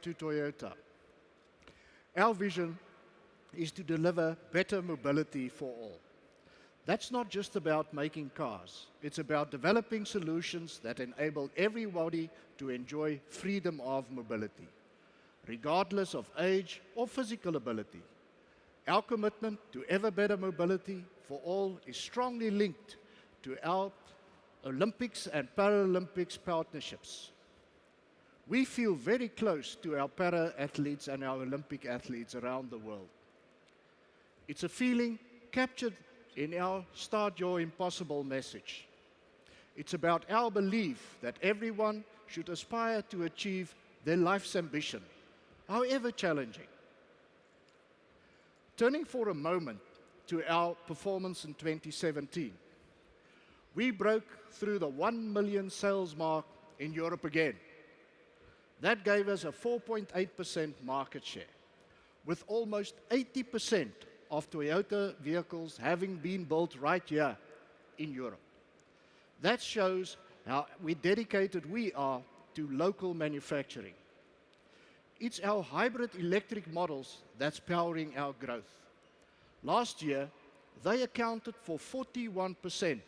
to Toyota. Our vision is to deliver better mobility for all. That's not just about making cars. It's about developing solutions that enable everybody to enjoy freedom of mobility, regardless of age or physical ability. Our commitment to ever better mobility for all is strongly linked to our Olympics and Paralympics partnerships. We feel very close to our para-athletes and our Olympic athletes around the world. It's a feeling captured in our Start Your Impossible message. It's about our belief that everyone should aspire to achieve their life's ambition, however challenging. Turning for a moment to our performance in 2017, we broke through the 1 million sales mark in Europe again. That gave us a 4.8% market share, with almost 80% of Toyota vehicles having been built right here in Europe. That shows how dedicated we are to local manufacturing. It's our hybrid electric models that's powering our growth. Last year, they accounted for 41%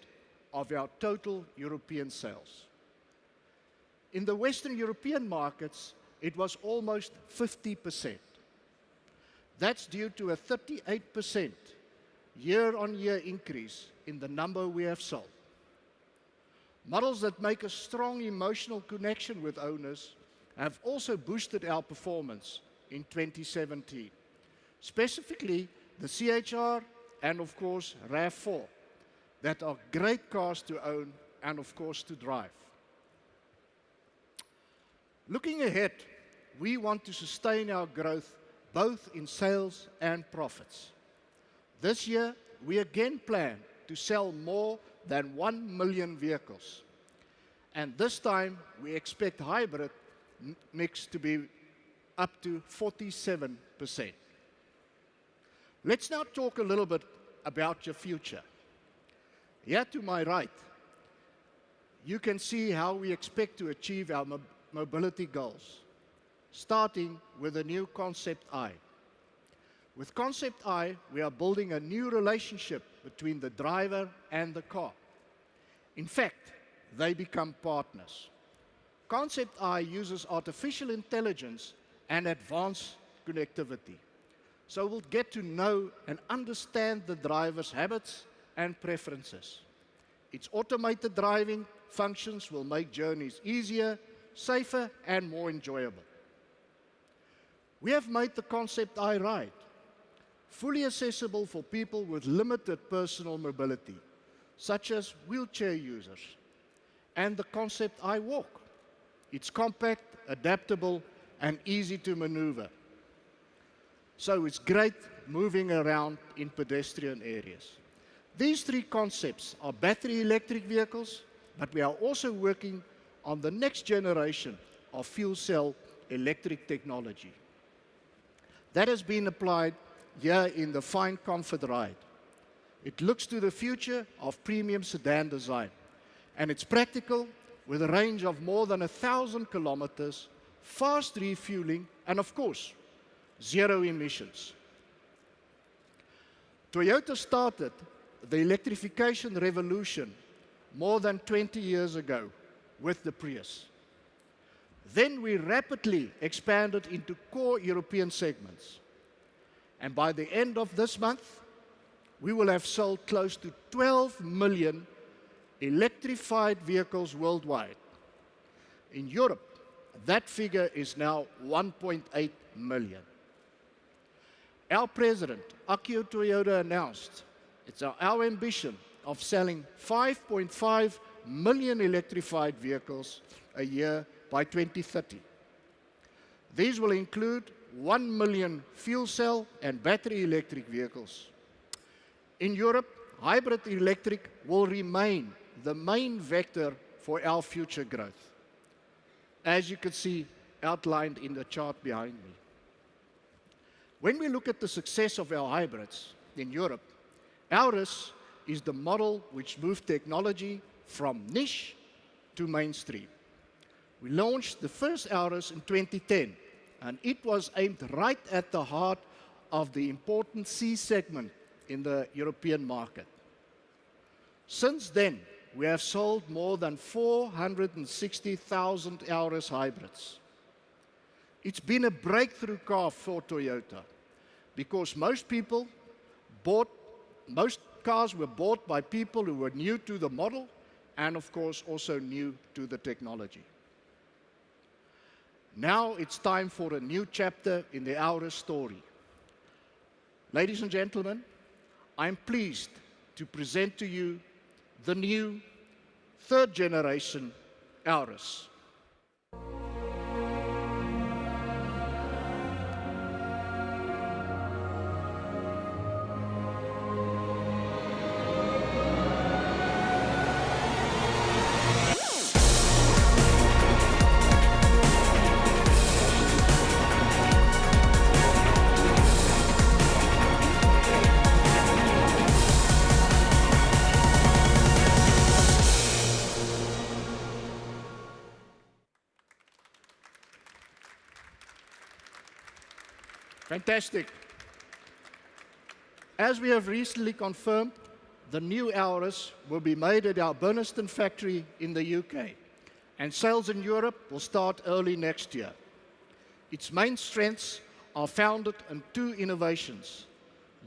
of our total European sales. In the Western European markets, it was almost 50%. That's due to a 38% year-on-year increase in the number we have sold. Models that make a strong emotional connection with owners have also boosted our performance in 2017, specifically the CHR and, of course, RAV4, that are great cars to own and, of course, to drive. Looking ahead, we want to sustain our growth both in sales and profits. This year, we again plan to sell more than 1 million vehicles. And this time, we expect hybrid mix to be up to 47%. Let's now talk a little bit about your future. Here to my right, you can see how we expect to achieve our mobility goals, starting with the new Concept I. With Concept I, we are building a new relationship between the driver and the car. In fact, they become partners. Concept I uses artificial intelligence and advanced connectivity. So we'll get to know and understand the driver's habits and preferences. Its automated driving functions will make journeys easier, safer, and more enjoyable. We have made the Concept I ride fully accessible for people with limited personal mobility, such as wheelchair users, and the Concept I walk. It's compact, adaptable, and easy to maneuver. So it's great moving around in pedestrian areas. These three concepts are battery electric vehicles, but we are also working on the next generation of fuel cell electric technology. That has been applied here in the Fine Comfort ride. It looks to the future of premium sedan design, and it's practical with a range of more than 1,000 kilometers, fast refueling, and of course, zero emissions. Toyota started the electrification revolution more than 20 years ago with the Prius. Then we rapidly expanded into core European segments. And by the end of this month, we will have sold close to 12 million electrified vehicles worldwide. In Europe, that figure is now 1.8 million. Our president, Akio Toyoda, announced it's our ambition of selling 5.5 million electrified vehicles a year by 2030. These will include 1 million fuel cell and battery electric vehicles. In Europe, hybrid electric will remain the main vector for our future growth, as you can see outlined in the chart behind me. When we look at the success of our hybrids in Europe, Auris is the model which moved technology from niche to mainstream. We launched the first Auris in 2010 and it was aimed right at the heart of the important C segment in the European market. Since then, we have sold more than 460,000 Auris hybrids. It's been a breakthrough car for Toyota because most cars were bought by people who were new to the model and, of course, also new to the technology. Now it's time for a new chapter in the Auris story. Ladies and gentlemen, I'm pleased to present to you the new third-generation Auris. Fantastic. As we have recently confirmed, the new Auris will be made at our Burnaston factory in the UK, and sales in Europe will start early next year. Its main strengths are founded in two innovations: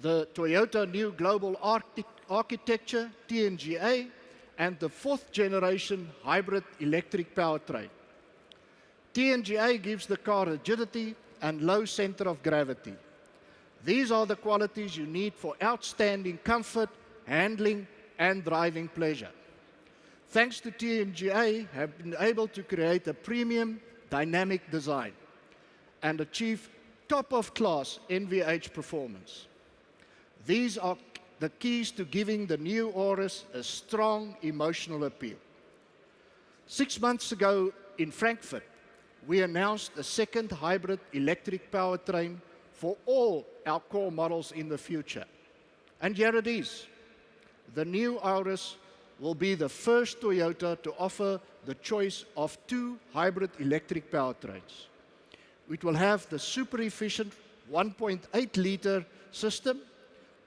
the Toyota New Global Architecture, TNGA, and the fourth-generation hybrid electric powertrain. TNGA gives the car rigidity and low center of gravity. These are the qualities you need for outstanding comfort, handling, and driving pleasure. Thanks to TNGA, have been able to create a premium, dynamic design and achieve top-of-class NVH performance. These are the keys to giving the new Auris a strong emotional appeal. 6 months ago in Frankfurt, we announced a second hybrid electric powertrain for all our core models in the future. And here it is. The new Auris will be the first Toyota to offer the choice of two hybrid electric powertrains. It will have the super efficient 1.8-liter system,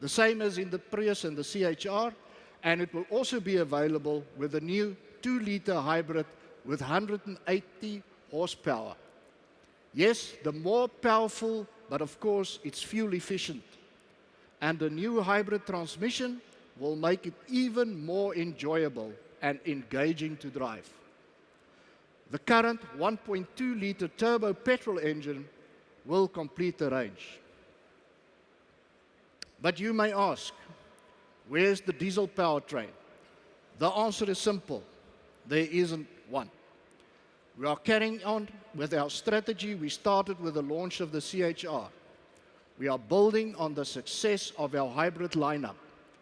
the same as in the Prius and the CHR, and it will also be available with a new 2-liter hybrid with 180 horsepower. Yes, the more powerful, but of course it's fuel efficient. And the new hybrid transmission will make it even more enjoyable and engaging to drive. The current 1.2-liter turbo petrol engine will complete the range. But you may ask, where's the diesel powertrain? The answer is simple. There isn't one. We are carrying on with our strategy we started with the launch of the CHR. We are building on the success of our hybrid lineup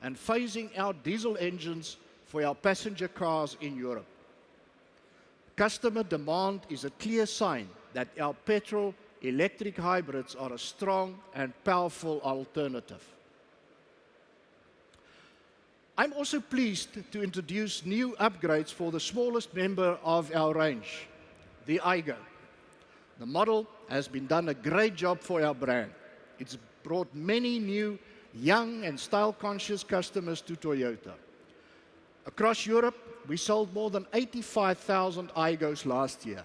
and phasing out diesel engines for our passenger cars in Europe. Customer demand is a clear sign that our petrol-electric hybrids are a strong and powerful alternative. I'm also pleased to introduce new upgrades for the smallest member of our range, the Aygo. The model has done a great job for our brand. It's brought many new, young and style-conscious customers to Toyota. Across Europe, we sold more than 85,000 Aygos last year.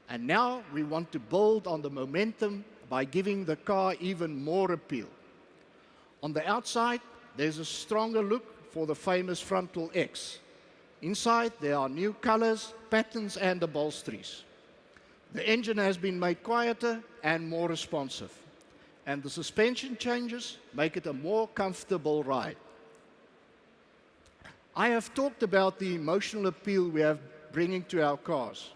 And now we want to build on the momentum by giving the car even more appeal. On the outside, there's a stronger look for the famous frontal X. Inside, there are new colors, patterns, and upholsteries. The engine has been made quieter and more responsive, and the suspension changes make it a more comfortable ride. I have talked about the emotional appeal we are bringing to our cars,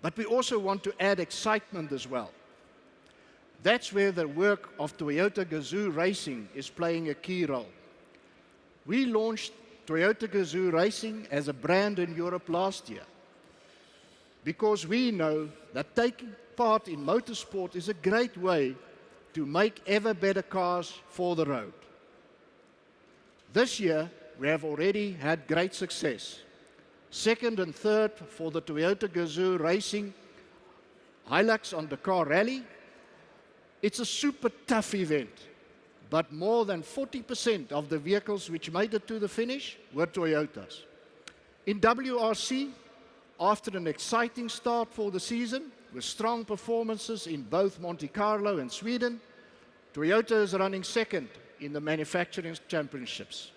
but we also want to add excitement as well. That's where the work of Toyota Gazoo Racing is playing a key role. We launched Toyota Gazoo Racing as a brand in Europe last year because we know that taking part in motorsport is a great way to make ever better cars for the road. This year, we have already had great success. Second and third for the Toyota Gazoo Racing Hilux on Dakar Rally. It's a super tough event, but more than 40% of the vehicles which made it to the finish were Toyotas. In WRC, after an exciting start for the season, with strong performances in both Monte Carlo and Sweden, Toyota is running second in the manufacturing championships.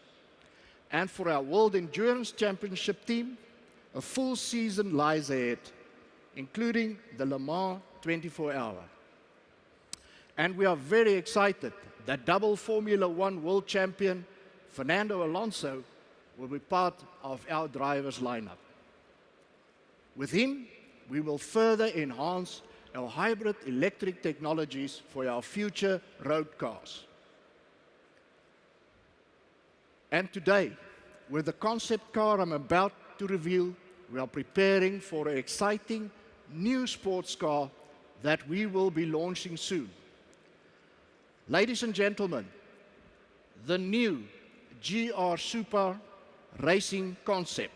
And for our World Endurance Championship team, a full season lies ahead, including the Le Mans 24-hour. And we are very excited that double Formula One world champion Fernando Alonso will be part of our drivers' lineup. With him, we will further enhance our hybrid electric technologies for our future road cars. And today, with the concept car I'm about to reveal, we are preparing for an exciting new sports car that we will be launching soon. Ladies and gentlemen, the new GR Supra racing concept.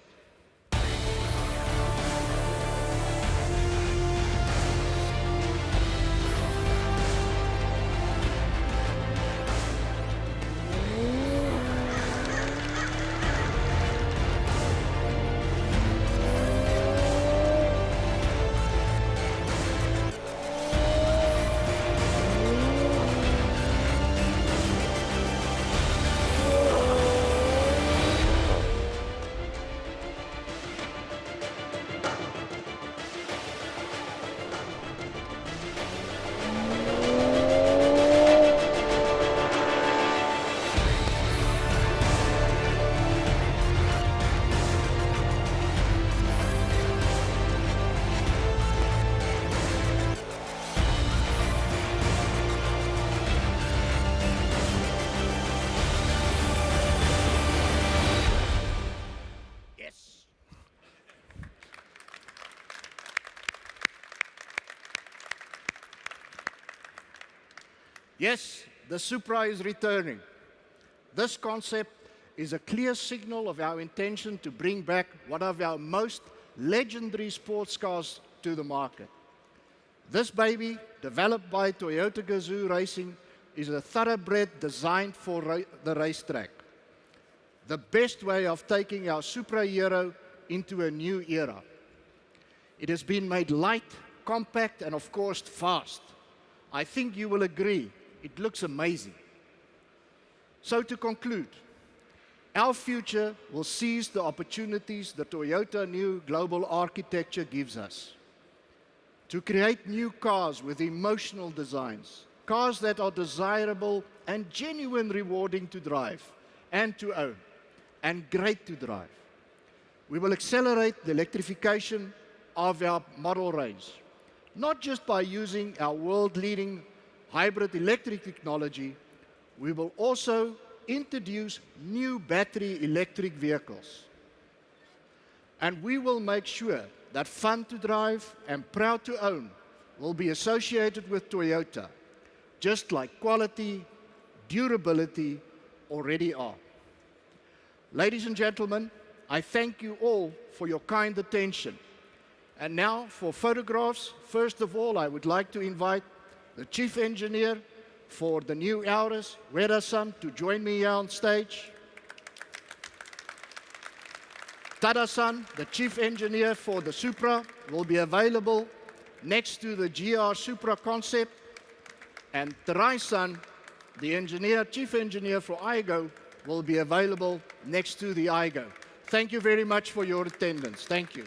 Yes, the Supra is returning. This concept is a clear signal of our intention to bring back one of our most legendary sports cars to the market. This baby, developed by Toyota Gazoo Racing, is a thoroughbred designed for the racetrack. The best way of taking our Supra Hero into a new era. It has been made light, compact, and of course fast. I think you will agree. It looks amazing. So to conclude, our future will seize the opportunities the Toyota new global architecture gives us. To create new cars with emotional designs, cars that are desirable and genuinely rewarding to drive and to own, and great to drive. We will accelerate the electrification of our model range, not just by using our world-leading hybrid electric technology. We will also introduce new battery electric vehicles. And we will make sure that fun to drive and proud to own will be associated with Toyota, just like quality, durability already are. Ladies and gentlemen, I thank you all for your kind attention. And now for photographs, first of all, I would like to invite the Chief Engineer for the new Auris, Reda-san, to join me here on stage. Tada-san, the Chief Engineer for the Supra, will be available next to the GR Supra concept. And Terai-san, the Chief Engineer for Aygo, will be available next to the Aygo. Thank you very much for your attendance. Thank you.